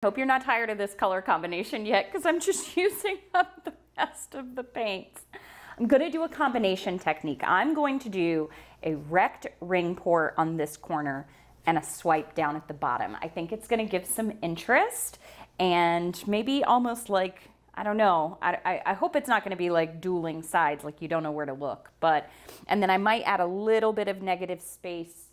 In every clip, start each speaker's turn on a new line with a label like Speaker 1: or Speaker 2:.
Speaker 1: Hope you're not tired of this color combination yet, because I'm just using up the rest of the paints. I'm gonna do a combination technique. I'm going to do a wrecked ring pour on this corner and a swipe down at the bottom. I think it's gonna give some interest and maybe almost like, I don't know, I hope it's not gonna be like dueling sides, like you don't know where to look, but, and then I might add a little bit of negative space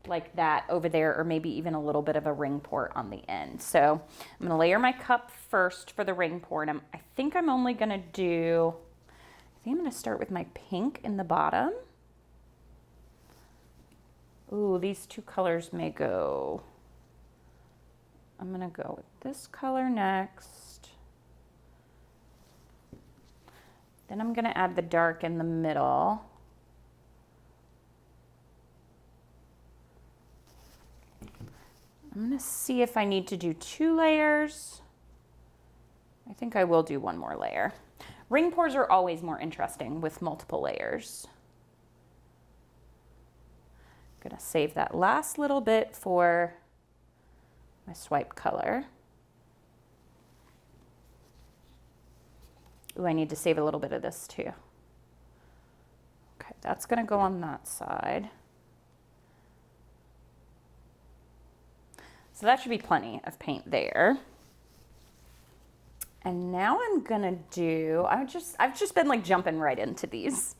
Speaker 1: like that over there, or maybe even a little bit of a ring pour on the end. So I'm gonna layer my cup first for the ring pour, and I think I'm only gonna do, I think I'm gonna start with my pink in the bottom. Ooh, these two colors may go. I'm gonna go with this color next. Then I'm gonna add the dark in the middle. I'm gonna see if I need to do 2 layers. I think I will do 1 more layer. Ring pours are always more interesting with multiple layers. I'm gonna save that last little bit for my swipe color. Ooh, I need to save a little bit of this too. Okay, that's gonna go on that side. So that should be plenty of paint there. And now I'm gonna do, I've just been like jumping right into these.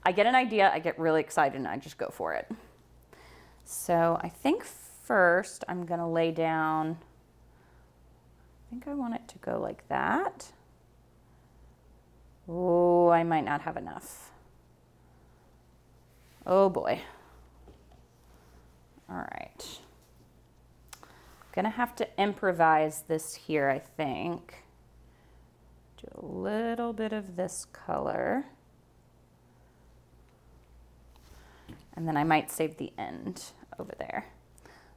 Speaker 1: I get an idea, I get really excited, and I just go for it. So I think first I'm gonna lay down, I think I want it to go like that. Oh, I might not have enough. Oh boy. All right. Gonna have to improvise this here, I think. Do a little bit of this color. And then I might save the end over there.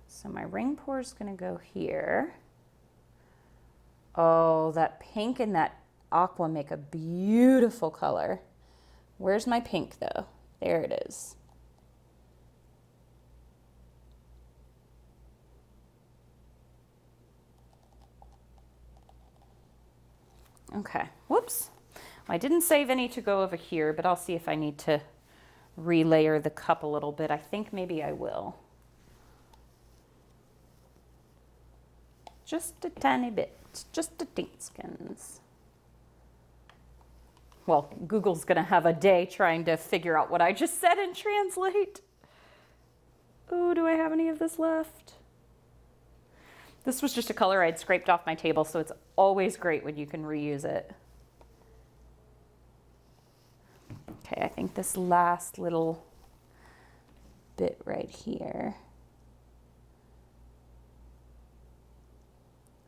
Speaker 1: So my ring pour is gonna go here. Oh, that pink and that aqua make a beautiful color. Where's my pink though? There it is. Okay, whoops. I didn't save any to go over here, but I'll see if I need to relayer the cup a little bit. I think maybe I will. Just a tiny bit, just a teenskin. Well, Google's gonna have a day trying to figure out what I just said and translate. Oh, do I have any of this left? This was just a color I'd scraped off my table, so it's always great when you can reuse it. Okay, I think this last little bit right here.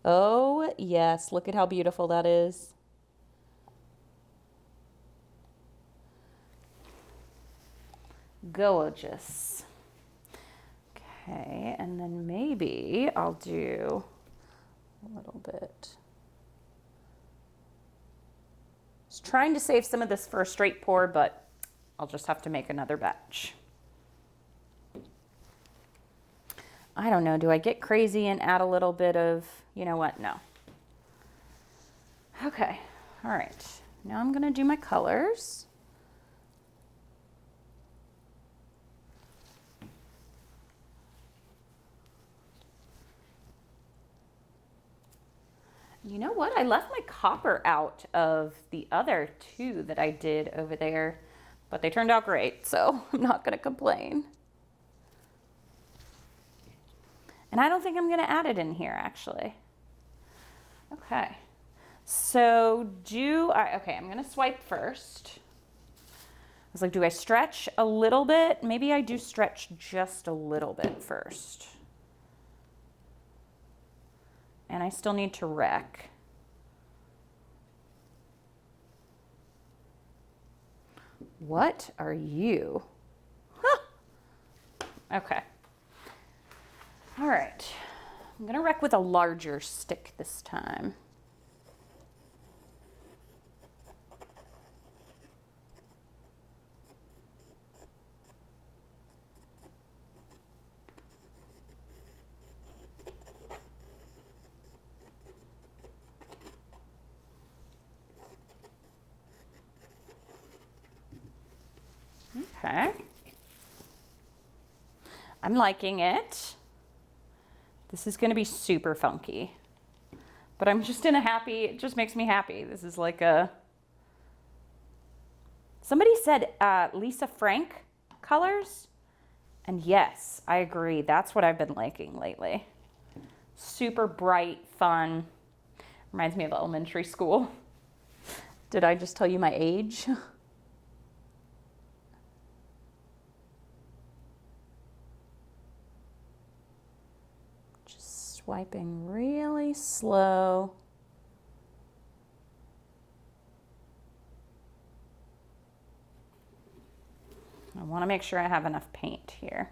Speaker 1: Oh, yes, look at how beautiful that is. Gorgeous. Okay, and then maybe I'll do a little bit. I was trying to save some of this for a straight pour, but I'll just have to make another batch. I don't know, do I get crazy and add a little bit of, you know what, no. Okay, all right, now I'm gonna do my colors. You know what? I left my copper out of the other 2 that I did over there, but they turned out great, so I'm not gonna complain. And I don't think I'm gonna add it in here, actually. Okay, so okay, I'm gonna swipe first. I was like, do I stretch a little bit? Maybe I do stretch just a little bit first. And I still need to wreck. What are you? Huh. Okay. All right. I'm gonna wreck with a larger stick this time. Okay. I'm liking it. This is gonna be super funky, but I'm just in a happy, it just makes me happy. This is like a, somebody said Lisa Frank colors, and yes, I agree. That's what I've been liking lately. Super bright, fun. Reminds me of elementary school. Did I just tell you my age? Just swiping really slow. I want to make sure I have enough paint here.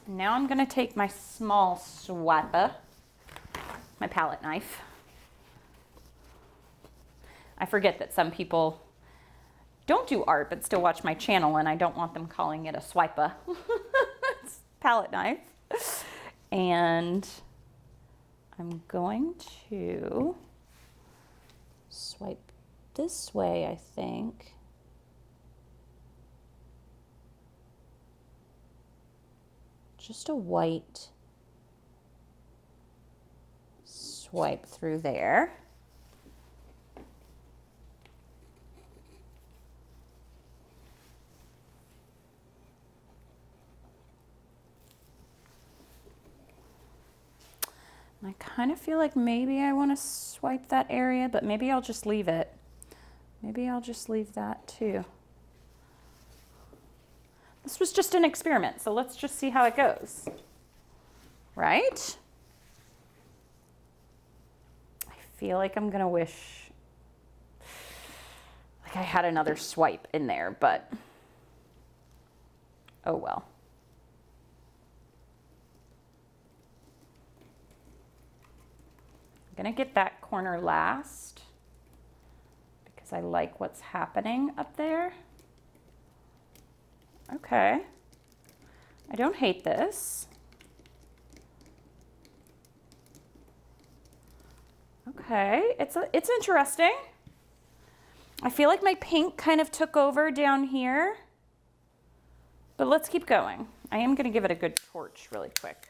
Speaker 1: Now I'm going to take my small swiper, my palette knife. I forget that some people don't do art but still watch my channel, and I don't want them calling it a swiper. It's palette knife. And I'm going to swipe this way, I think. Just a white swipe through there. And I kind of feel like maybe I want to swipe that area, but maybe I'll just leave it. Maybe I'll just leave that too. This was just an experiment, so let's just see how it goes, right? I feel like I'm gonna wish like I had another swipe in there, but oh well. I'm gonna get that corner last because I like what's happening up there. Okay, I don't hate this. Okay, it's interesting. I feel like my pink kind of took over down here, but let's keep going. I am gonna give it a good torch really quick.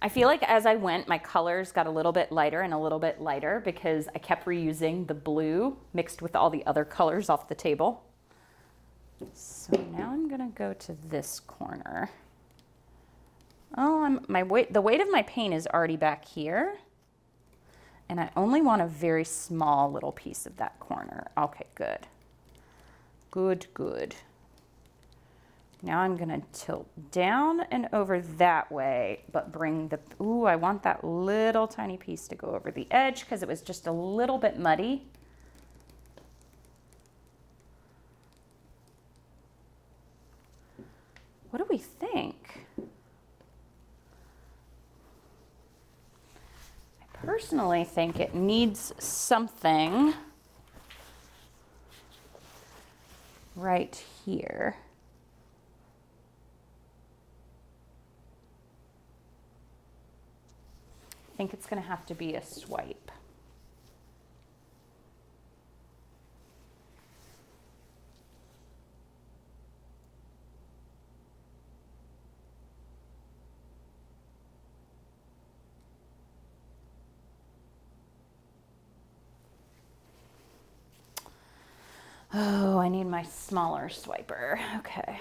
Speaker 1: I feel like as I went, my colors got a little bit lighter and a little bit lighter because I kept reusing the blue mixed with all the other colors off the table. So now I'm gonna go to this corner. Oh, the weight of my paint is already back here, and I only want a very small little piece of that corner. Okay, good. Good, good. Now I'm gonna tilt down and over that way, but bring the, ooh, I want that little tiny piece to go over the edge because it was just a little bit muddy. What do we think? I personally think it needs something right here. I think it's going to have to be a swipe. Oh, I need my smaller swiper. Okay.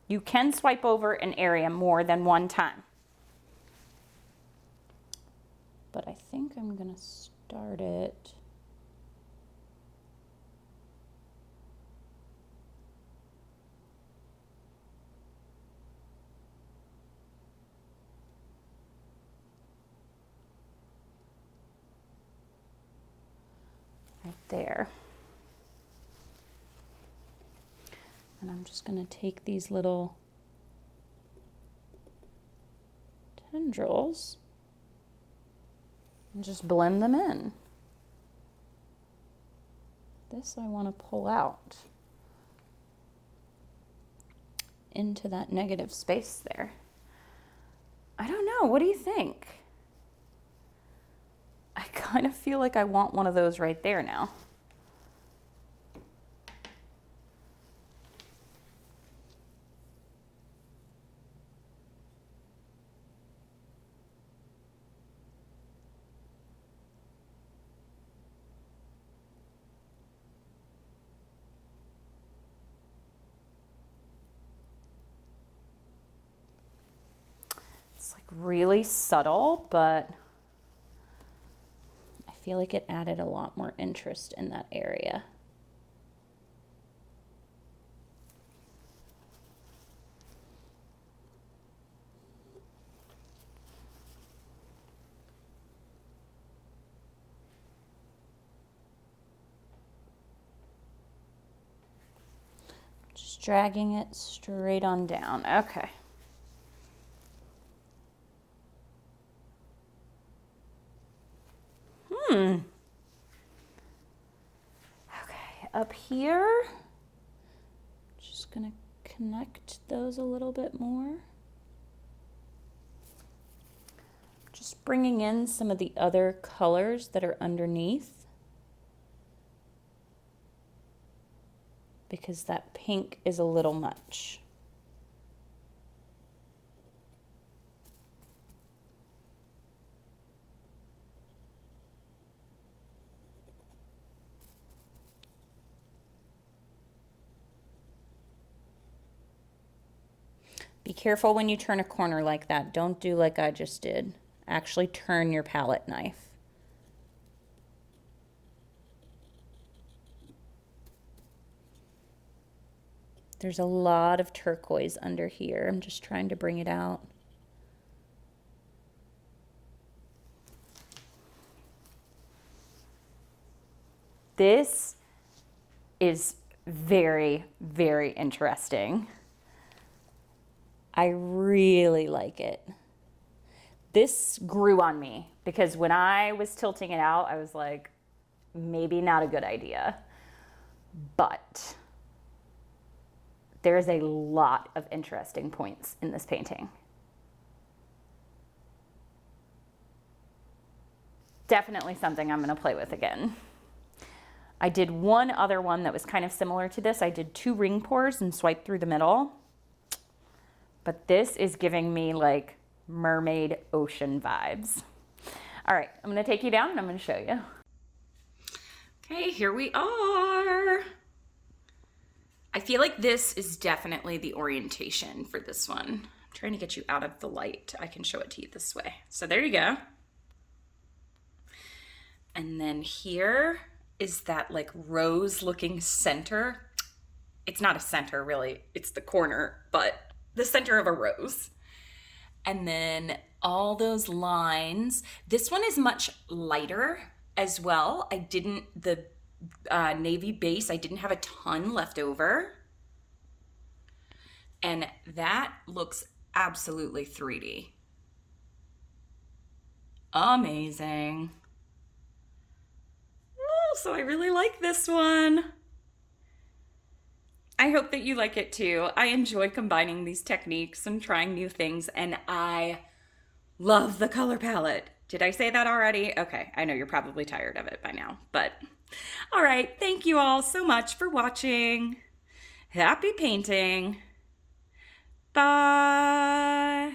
Speaker 1: You can swipe over an area more than one time. But I think I'm gonna start it right there. And I'm just gonna take these little tendrils and just blend them in. This I want to pull out into that negative space there. I don't know, what do you think? kind of feel like I want one of those right there now. Really subtle, but I feel like it added a lot more interest in that area. Just dragging it straight on down. Okay. Okay, up here, just gonna connect those a little bit more. Just bringing in some of the other colors that are underneath, because that pink is a little much. Be careful when you turn a corner like that. Don't do like I just did. Actually turn your palette knife. There's a lot of turquoise under here. I'm just trying to bring it out. This is very, very interesting. I really like it. This grew on me because when I was tilting it out, I was like, maybe not a good idea. But there's a lot of interesting points in this painting. Definitely something I'm going to play with again. I did one other one that was kind of similar to this. I did 2 ring pours and swiped through the middle. But this is giving me like mermaid ocean vibes. All right, I'm gonna take you down and I'm gonna show you. Okay, here we are. I feel like this is definitely the orientation for this one. I'm trying to get you out of the light. I can show it to you this way. So there you go. And then here is that like rose looking center. It's not a center really, it's the corner, but the center of a rose. And then all those lines. This one is much lighter as well. I didn't, the navy base, I didn't have a ton left over. And that looks absolutely 3D. Amazing. Oh, so I really like this one. I hope that you like it too. I enjoy combining these techniques and trying new things, and I love the color palette. Did I say that already? Okay, I know you're probably tired of it by now, but all right. Thank you all so much for watching. Happy painting. Bye.